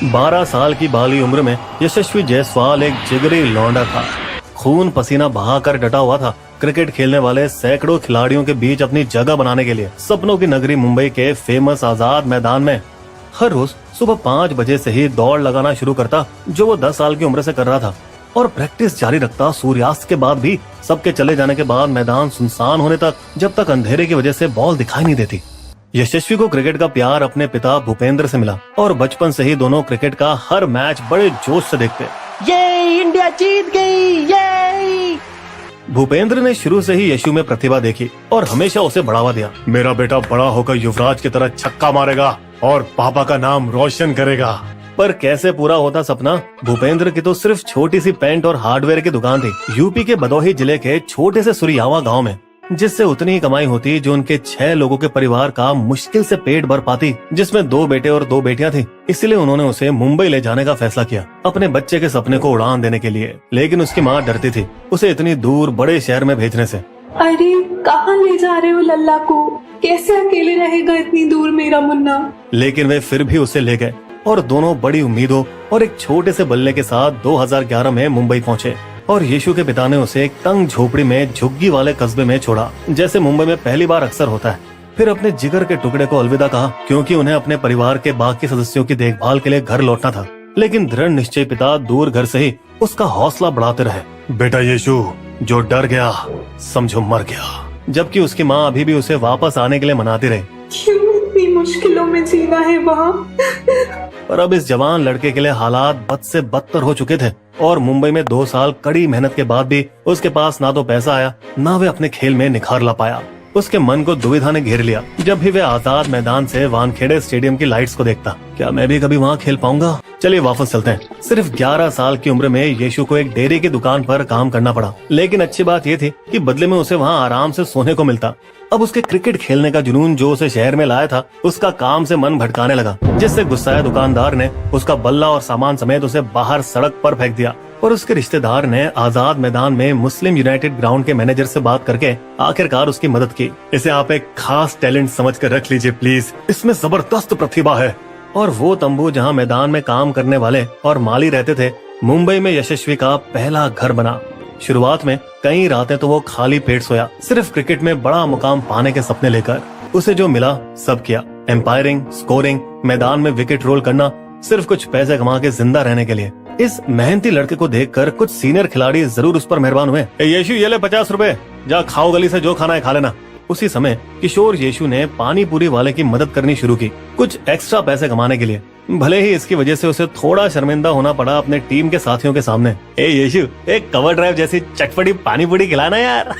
12 साल की बाली उम्र में यशस्वी जायसवाल एक जिगरी लौंडा था। खून पसीना बहाकर डटा हुआ था। क्रिकेट खेलने वाले सैकड़ों खिलाड़ियों के बीच अपनी जगह बनाने के लिए सपनों की नगरी मुंबई के फेमस आजाद मैदान में हर रोज सुबह 5 बजे से ही दौड़ लगाना शुरू करता, जो वो 10 साल की उम्र से कर रहा था, और प्रैक्टिस जारी रखता सूर्यास्त के बाद भी, सबके चले जाने के बाद मैदान सुनसान होने तक, जब तक अंधेरे की वजह से बॉल दिखाई नहीं देती। यशस्वी को क्रिकेट का प्यार अपने पिता भूपेंद्र से मिला और बचपन से ही दोनों क्रिकेट का हर मैच बड़े जोश से देखते। ये इंडिया जीत गई, ये! भूपेंद्र ने शुरू से ही यशु में प्रतिभा देखी और हमेशा उसे बढ़ावा दिया। मेरा बेटा बड़ा होकर युवराज की तरह छक्का मारेगा और पापा का नाम रोशन करेगा। पर कैसे पूरा होता सपना? भूपेंद्र की तो सिर्फ छोटी सी पेंट और हार्डवेयर की दुकान थी, यूपी के भदोही जिले के छोटे से सुरियावा गांव में, जिससे उतनी ही कमाई होती जो उनके 6 लोगों के परिवार का मुश्किल से पेट भर पाती, जिसमें 2 बेटे और 2 बेटियां थी। इसलिए उन्होंने उसे मुंबई ले जाने का फैसला किया, अपने बच्चे के सपने को उड़ान देने के लिए। लेकिन उसकी माँ डरती थी उसे इतनी दूर बड़े शहर में भेजने से। अरे कहाँ ले जा रहे हो लल्ला को? कैसे अकेले रहेगा इतनी दूर मेरा मुन्ना? लेकिन वे फिर भी उसे ले गए और दोनों बड़ी उम्मीदों और एक छोटे से बल्ले के साथ 2011 में मुंबई पहुँचे। और यीशु के पिता ने उसे एक तंग झोपड़ी में झुग्गी वाले कस्बे में छोड़ा, जैसे मुंबई में पहली बार अक्सर होता है। फिर अपने जिगर के टुकड़े को अलविदा कहा, क्योंकि उन्हें अपने परिवार के बाकी सदस्यों की देखभाल के लिए घर लौटना था। लेकिन दृढ़ निश्चय पिता दूर घर से ही उसका हौसला बढ़ाते रहे। बेटा यीशु, जो डर गया समझो मर गया। जबकि उसकी माँ अभी भी उसे वापस आने के लिए मनाती रही। क्यों इतनी मुश्किलों में जीना है वहाँ? पर अब इस जवान लड़के के लिए हालात बद से बदतर हो चुके थे और मुंबई में 2 साल कड़ी मेहनत के बाद भी उसके पास ना तो पैसा आया, ना वे अपने खेल में निखार ला पाया। उसके मन को दुविधा ने घेर लिया जब भी वे आजाद मैदान से वानखेड़े स्टेडियम की लाइट्स को देखता। क्या मैं भी कभी वहाँ खेल पाऊंगा? चलिए वापस चलते हैं। सिर्फ 11 साल की उम्र में यीशु को एक डेयरी की दुकान पर काम करना पड़ा, लेकिन अच्छी बात यह थी कि बदले में उसे वहाँ आराम से सोने को मिलता। अब उसके क्रिकेट खेलने का जुनून जो उसे शहर में लाया था, उसका काम से मन भटकाने लगा, जिससे गुस्साए दुकानदार ने उसका बल्ला और सामान समेत उसे बाहर सड़क पर फेंक दिया। और उसके रिश्तेदार ने आजाद मैदान में मुस्लिम यूनाइटेड ग्राउंड के मैनेजर से बात करके आखिरकार उसकी मदद की। इसे आप एक खास टैलेंट समझ कर रख लीजिए प्लीज, इसमें जबरदस्त प्रतिभा है। और वो तंबू जहाँ मैदान में काम करने वाले और माली रहते थे, मुंबई में यशस्वी का पहला घर बना। शुरुआत में कई रातें तो वो खाली पेट सोया, सिर्फ क्रिकेट में बड़ा मुकाम पाने के सपने लेकर। उसे जो मिला सब किया, एम्पायरिंग, स्कोरिंग, मैदान में विकेट रोल करना, सिर्फ कुछ पैसे कमा के जिंदा रहने के लिए। इस मेहनती लड़के को देखकर कुछ सीनियर खिलाड़ी जरूर उस पर मेहरबान हुए। यीशु ये ले 50 रुपए, जा खाओ, गली से जो खाना है खा लेना। उसी समय किशोर यीशु ने पानी पूरी वाले की मदद करनी शुरू की, कुछ एक्स्ट्रा पैसे कमाने के लिए। भले ही इसकी वजह से उसे थोड़ा शर्मिंदा होना पड़ा अपने टीम के साथियों के सामने। यीशु, एक कवर ड्राइव जैसी चटपटी पानी पूरी खिलाना यार।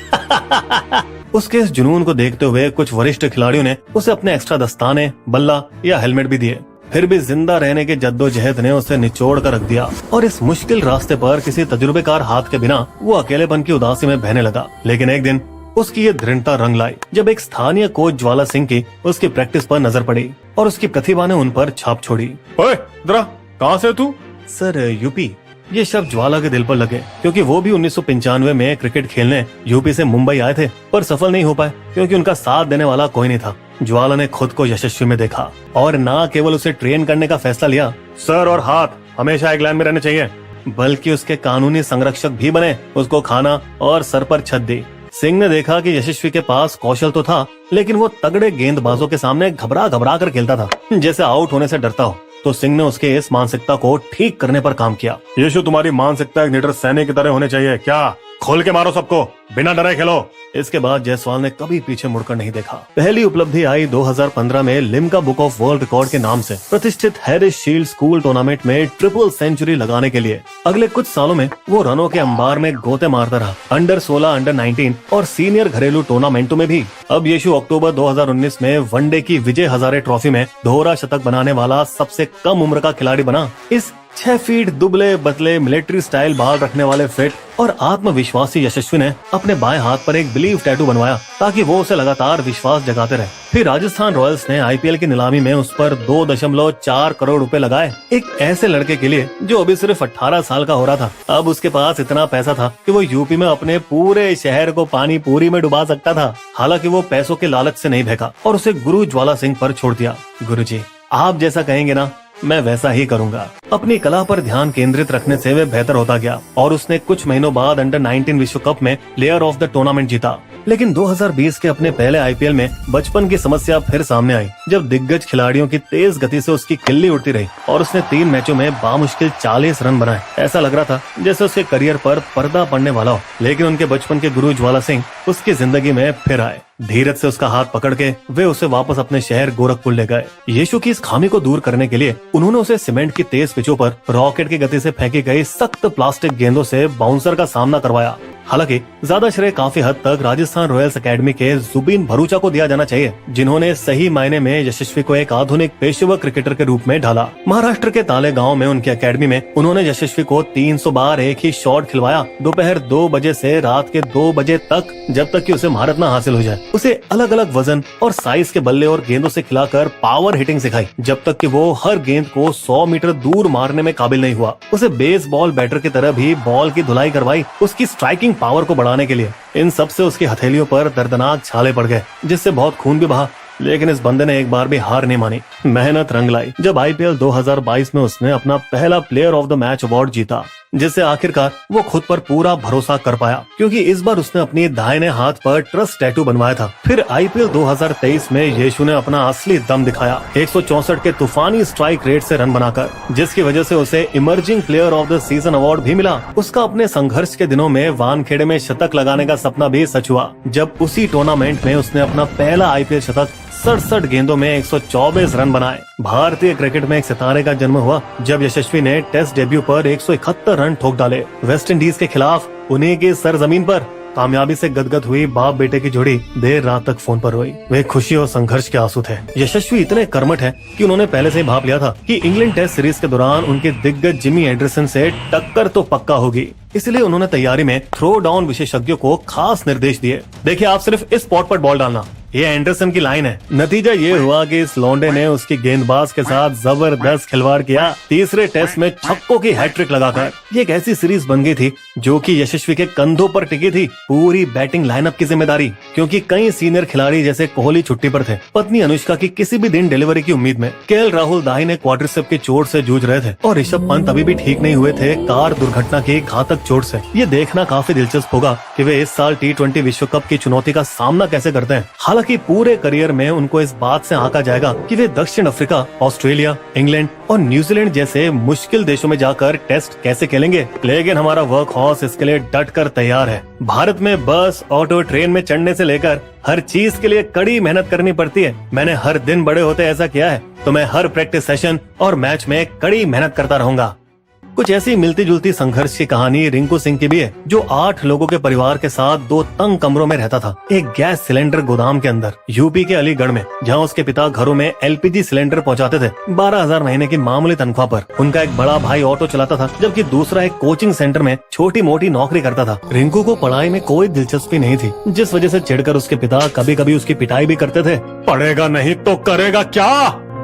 उसके इस जुनून को देखते हुए कुछ वरिष्ठ खिलाड़ियों ने उसे अपने एक्स्ट्रा दस्ताने, बल्ला या हेलमेट भी दिए। फिर भी जिंदा रहने के जद्दोजहद ने उसे निचोड़ कर रख दिया और इस मुश्किल रास्ते पर किसी तजुर्बेकार हाथ के बिना वो अकेलेपन की उदासी में बहने लगा। लेकिन एक दिन उसकी ये दृढ़ता रंग लाई जब एक स्थानीय कोच ज्वाला सिंह की उसकी प्रैक्टिस पर नजर पड़ी और उसकी प्रतिभा ने उन पर छाप छोड़ी। ओए जरा, कहाँ से तू? Sir, UP. ये शब्द ज्वाला के दिल पर लगे, क्योंकि वो भी 1995 में क्रिकेट खेलने यूपी से मुंबई आए थे, पर सफल नहीं हो पाए क्योंकि उनका साथ देने वाला कोई नहीं था। ज्वाला ने खुद को यशस्वी में देखा और न केवल उसे ट्रेन करने का फैसला लिया, सर और हाथ हमेशा एक लाइन में रहने चाहिए, बल्कि उसके कानूनी संरक्षक भी बने, उसको खाना और सर पर छत दी। सिंह ने देखा कि यशस्वी के पास कौशल तो था, लेकिन वो तगड़े गेंदबाजों के सामने घबरा घबरा कर खेलता था, जैसे आउट होने से डरता हो। तो सिंह ने उसके इस मानसिकता को ठीक करने पर काम किया। यीशु, तुम्हारी मानसिकता एक निडर सैनिक की तरह होने चाहिए, क्या खोल के मारो सबको, बिना डरे खेलो। इसके बाद जायसवाल ने कभी पीछे मुड़कर नहीं देखा। पहली उपलब्धि आई 2015 में Limca book of world record के नाम से प्रतिष्ठित हैरिस शील्ड स्कूल टूर्नामेंट में ट्रिपल सेंचुरी लगाने के लिए। अगले कुछ सालों में वो रनों के अंबार में गोते मारता रहा, अंडर 16, अंडर 19 और सीनियर घरेलू टूर्नामेंटों में भी। अब यीशु अक्टूबर 2019 में वनडे की विजय हजारे ट्रॉफी में दोहरा शतक बनाने वाला सबसे कम उम्र का खिलाड़ी बना। इस 6 फीट दुबले पतले मिलिट्री स्टाइल बाल रखने वाले फिट और आत्मविश्वासी यशस्वी ने अपने बाएं हाथ पर एक बिलीव टैटू बनवाया ताकि वो उसे लगातार विश्वास जगाते रहे। फिर राजस्थान रॉयल्स ने आईपीएल की नीलामी में उस पर 2.4 करोड़ रुपए लगाए, एक ऐसे लड़के के लिए जो अभी सिर्फ 18 साल का हो रहा था। अब उसके पास इतना पैसा था कि वो यूपी में अपने पूरे शहर को पानी पूरी में डुबा सकता था। हालांकि वो पैसों के लालच से नहीं भगा और उसे गुरु ज्वाला सिंह पर छोड़ दिया। गुरुजी, आप जैसा कहेंगे ना मैं वैसा ही करूंगा। अपनी कला पर ध्यान केंद्रित रखने से वे बेहतर होता गया और उसने कुछ महीनों बाद अंडर-19 विश्व कप में प्लेयर ऑफ द टूर्नामेंट जीता। लेकिन 2020 के अपने पहले आईपीएल में बचपन की समस्या फिर सामने आई, जब दिग्गज खिलाड़ियों की तेज गति से उसकी किल्ली उड़ती रही और उसने 3 मैचों में बामुश्किल 40 रन बनाए। ऐसा लग रहा था जैसे उसके करियर पर पर्दा पड़ने वाला हो, लेकिन उनके बचपन के गुरु ज्वाला सिंह उसकी जिंदगी में फिर आए। धीरज से उसका हाथ पकड़ के वे उसे वापस अपने शहर गोरखपुर ले गए। यीशु की इस खामी को दूर करने के लिए उन्होंने उसे सीमेंट की तेज पिचों पर रॉकेट की गति से फेंकी गई सख्त प्लास्टिक गेंदों से बाउंसर का सामना करवाया। हालांकि ज्यादा श्रेय काफी हद तक राजस्थान रॉयल्स एकेडमी के जुबीन भरूचा को दिया जाना चाहिए, जिन्होंने सही मायने में यशस्वी को एक आधुनिक पेशेवर क्रिकेटर के रूप में ढाला। महाराष्ट्र के ताले गांव में उनकी एकेडमी में उन्होंने यशस्वी को 300 बार एक ही शॉट खिलवाया, दोपहर 2 बजे से रात के 2 बजे तक, जब तक कि उसे महारत न हासिल हो जाए। उसे अलग अलग वजन और साइज के बल्ले और गेंदों से खिलाकर पावर हिटिंग सिखाई, जब तक कि वो हर गेंद को 100 मीटर दूर मारने में काबिल नहीं हुआ। उसे बेसबॉल बैटर की तरह भी बॉल की धुलाई करवाई, उसकी स्ट्राइकिंग पावर को बढ़ाने के लिए। इन सब से उसकी हथेलियों पर दर्दनाक छाले पड़ गए, जिससे बहुत खून भी बहा। लेकिन इस बंदे ने एक बार भी हार नहीं मानी, मेहनत रंग लाई। जब आईपीएल 2022 में उसने अपना पहला player of the match award जीता, जिससे आखिरकार वो खुद पर पूरा भरोसा कर पाया, क्योंकि इस बार उसने अपनी दाहिने हाथ पर ट्रस्ट टैटू बनवाया था। फिर आईपीएल 2023 में यीशु ने अपना असली दम दिखाया, 164 के तूफानी स्ट्राइक रेट से रन बनाकर, जिसकी वजह से उसे emerging player of the season award भी मिला। उसका अपने संघर्ष के दिनों में वानखेड़े में शतक लगाने का सपना भी सच हुआ, जब उसी टूर्नामेंट में उसने अपना पहला आईपीएल शतक 67 गेंदों में 124 रन बनाए। भारतीय क्रिकेट में एक सितारे का जन्म हुआ जब यशस्वी ने टेस्ट डेब्यू पर 171 रन ठोक डाले। वेस्ट इंडीज के खिलाफ उन्हीं की सरजमीन पर कामयाबी से गदगद हुई बाप बेटे की जोड़ी देर रात तक फोन पर रोई। वे खुशी और संघर्ष के आंसू थे। यशस्वी इतने कर्मठ हैं कि उन्होंने पहले से ही भाप लिया था कि इंग्लैंड टेस्ट सीरीज के दौरान उनके दिग्गज जिमी एंडरसन से टक्कर तो पक्का होगी। इसलिए उन्होंने तैयारी में थ्रो डाउन विशेषज्ञों को खास निर्देश दिए। देखिए, आप सिर्फ इस स्पॉट पर बॉल डालना, ये एंडरसन की लाइन है। नतीजा ये हुआ कि इस लौंडे ने उसकी गेंदबाज के साथ जबरदस्त खिलवाड़ किया। तीसरे टेस्ट में छक्कों की हैट्रिक लगाकर ये एक ऐसी सीरीज बन गई थी जो कि यशस्वी के कंधों पर टिकी थी। पूरी बैटिंग लाइनअप की जिम्मेदारी, क्योंकि कई सीनियर खिलाड़ी जैसे कोहली छुट्टी पर थे, पत्नी अनुष्का की किसी भी दिन डिलीवरी की उम्मीद में, केएल राहुल दाहिने क्वाड्रिसेप की चोट से जूझ रहे थे और ऋषभ पंत अभी भी ठीक नहीं हुए थे कार दुर्घटना की घातक चोट से। ये देखना काफी दिलचस्प होगा कि वे इस साल T20 विश्व कप की चुनौती का सामना कैसे करते हैं। हालांकि पूरे करियर में उनको इस बात से आंका जाएगा कि वे दक्षिण अफ्रीका, ऑस्ट्रेलिया, इंग्लैंड और न्यूजीलैंड जैसे मुश्किल देशों में जाकर टेस्ट कैसे खेलेंगे। लेकिन हमारा वर्क हॉर्स इसके लिए डट कर तैयार है। भारत में बस, ऑटो, ट्रेन में चढ़ने से लेकर हर चीज के लिए कड़ी मेहनत करनी पड़ती है। मैंने हर दिन बड़े होते ऐसा किया है, तो मैं हर प्रैक्टिस सेशन और मैच में कड़ी मेहनत करता रहूंगा। कुछ ऐसी मिलती जुलती संघर्ष की कहानी रिंकू सिंह की भी है, जो 8 लोगों के परिवार के साथ 2 तंग कमरों में रहता था, एक गैस सिलेंडर गोदाम के अंदर, यूपी के अलीगढ़ में, जहां उसके पिता घरों में एलपीजी सिलेंडर पहुंचाते थे 12,000 महीने की मामूली तनख्वाह पर। उनका एक बड़ा भाई ऑटो चलाता था, जबकि दूसरा एक कोचिंग सेंटर में छोटी मोटी नौकरी करता था। रिंकू को पढ़ाई में कोई दिलचस्पी नहीं थी, जिस वजह से चिढ़कर उसके पिता कभी कभी उसकी पिटाई भी करते थे। पढ़ेगा नहीं तो करेगा क्या?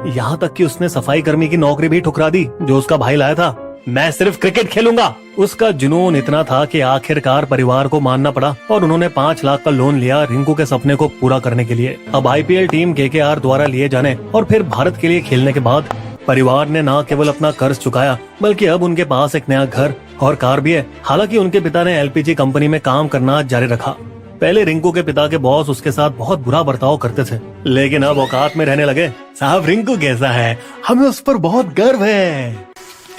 यहाँ तक कि उसने सफाई कर्मी की नौकरी भी ठुकरा दी जो उसका भाई लाया था। मैं सिर्फ क्रिकेट खेलूंगा। उसका जुनून इतना था कि आखिरकार परिवार को मानना पड़ा और उन्होंने 5 लाख का लोन लिया रिंकू के सपने को पूरा करने के लिए। अब आईपीएल टीम केकेआर द्वारा लिए जाने और फिर भारत के लिए खेलने के बाद परिवार ने न केवल अपना कर्ज चुकाया, बल्कि अब उनके पास एक नया घर और कार भी है। हालांकि उनके पिता ने एलपीजी कंपनी में काम करना जारी रखा। पहले रिंकू के पिता के बॉस उसके साथ बहुत बुरा बर्ताव करते थे, लेकिन अब औकात में रहने लगे। साहब, रिंकू कैसा है? हमें उस पर बहुत गर्व है।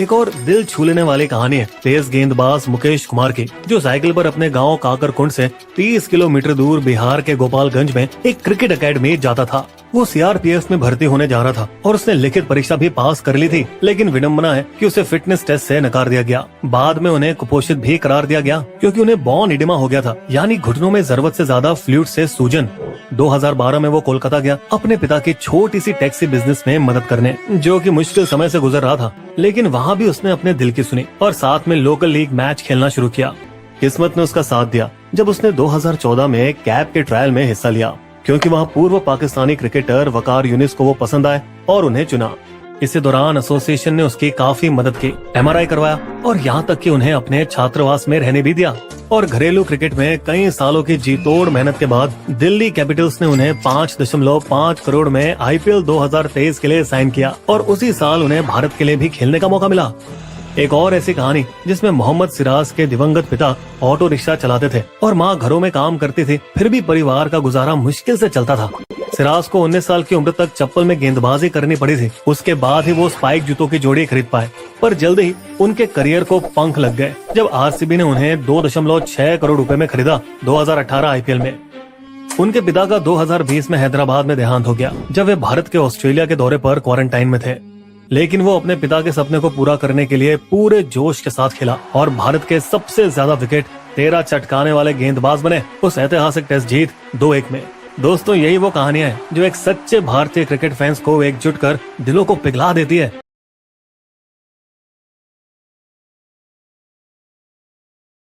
एक और दिल छू लेने वाली कहानी है तेज गेंदबाज मुकेश कुमार की, जो साइकिल पर अपने गांव काकरकुंड से 30 किलोमीटर दूर बिहार के गोपालगंज में एक क्रिकेट एकेडमी जाता था। वो सीआरपीएफ में भर्ती होने जा रहा था और उसने लिखित परीक्षा भी पास कर ली थी, लेकिन विडंबना है कि उसे फिटनेस टेस्ट से नकार दिया गया। बाद में उन्हें कुपोषित भी करार दिया गया, क्योंकि उन्हें बॉन इडिमा हो गया था, यानी घुटनों में जरूरत से ज्यादा फ्लूइड से सूजन। 2012 में वो कोलकाता गया अपने पिता की छोटी सी टैक्सी बिजनेस में मदद करने, जो कि मुश्किल समय से गुजर रहा था। लेकिन वहाँ भी उसने अपने दिल की सुनी और साथ में लोकल लीग मैच खेलना शुरू किया। किस्मत ने उसका साथ दिया जब उसने 2014 में कैप के ट्रायल में हिस्सा लिया, क्योंकि वहाँ पूर्व पाकिस्तानी क्रिकेटर वकार यूनिस को वो पसंद आए और उन्हें चुना। इसी दौरान एसोसिएशन ने उसकी काफी मदद की, MRI करवाया और यहाँ तक कि उन्हें अपने छात्रावास में रहने भी दिया। और घरेलू क्रिकेट में कई सालों की जी तोड़ मेहनत के बाद दिल्ली कैपिटल्स ने उन्हें 5.5 करोड़ में IPL 2023 के लिए साइन किया और उसी साल उन्हें भारत के लिए भी खेलने का मौका मिला। एक और ऐसी कहानी जिसमें मोहम्मद सिराज के दिवंगत पिता ऑटो रिक्शा चलाते थे और माँ घरों में काम करती थी, फिर भी परिवार का गुजारा मुश्किल से चलता था। सिराज को 19 साल की उम्र तक चप्पल में गेंदबाजी करनी पड़ी थी, उसके बाद ही वो स्पाइक जूतों की जोड़ी खरीद पाए। पर जल्द ही उनके करियर को पंख लग गए जब RCB ने उन्हें 2.6 करोड़ रुपए में खरीदा 2018 IPL में। उनके पिता का 2020 में हैदराबाद में देहांत हो गया जब वे भारत के ऑस्ट्रेलिया के दौरे पर क्वारंटाइन में थे, लेकिन वो अपने पिता के सपने को पूरा करने के लिए पूरे जोश के साथ खेला और भारत के सबसे ज्यादा विकेट 13 चटकाने वाले गेंदबाज बने उस ऐतिहासिक टेस्ट जीत 2-1 में। दोस्तों, यही वो कहानियां हैं जो एक सच्चे भारतीय क्रिकेट फैंस को एकजुट कर दिलों को पिघला देती है।